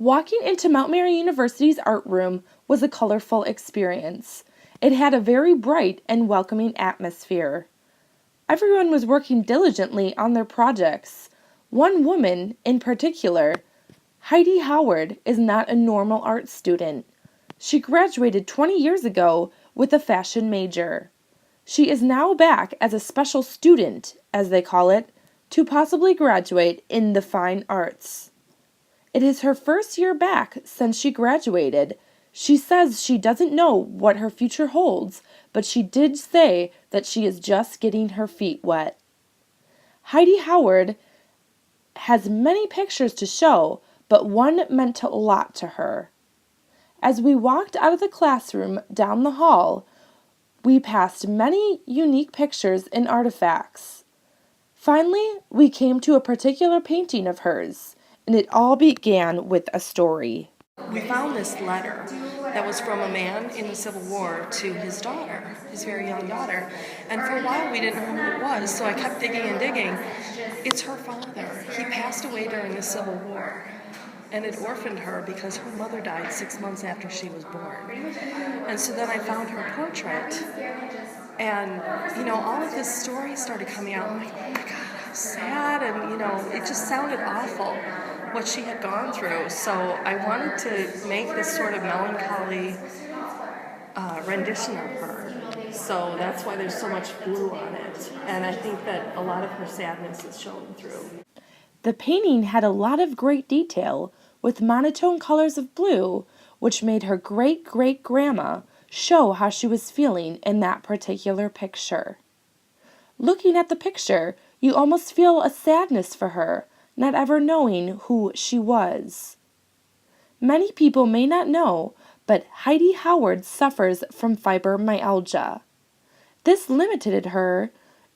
Walking into Mount Mary University's art room was a colorful experience. It had a very bright and welcoming atmosphere. Everyone was working diligently on their projects. One woman, in particular, Heidi Howard, is not a normal art student. She graduated 20 years ago with a fashion major. She is now back as a special student, as they call it, to possibly graduate in the fine arts. It is her first year back since she graduated. She says she doesn't know what her future holds, but she did say that she is just getting her feet wet. Heidi Howard has many pictures to show, but one meant a lot to her. As we walked out of the classroom down the hall, we passed many unique pictures and artifacts. Finally, we came to a particular painting of hers, and it all began with a story. We found this letter that was from a man in the Civil War to his daughter, his very young daughter. And for a while we didn't know who it was, so I kept digging and digging. It's her father. He passed away during the Civil War, and it orphaned her because her mother died 6 months after she was born. And so then I found her portrait, and, all of this story started coming out. I'm like, oh my God, how sad, and, it just sounded awful what she had gone through. So I wanted to make this sort of melancholy rendition of her. So that's why there's so much blue on it. And I think that a lot of her sadness is showing through. The painting had a lot of great detail, with monotone colors of blue, which made her great-great-grandma show how she was feeling in that particular picture. Looking at the picture, you almost feel a sadness for her, not ever knowing who she was. Many people may not know, but Heidi Howard suffers from fibromyalgia. This limited her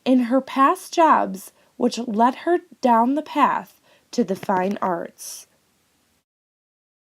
in her past jobs, which led her down the path to the fine arts.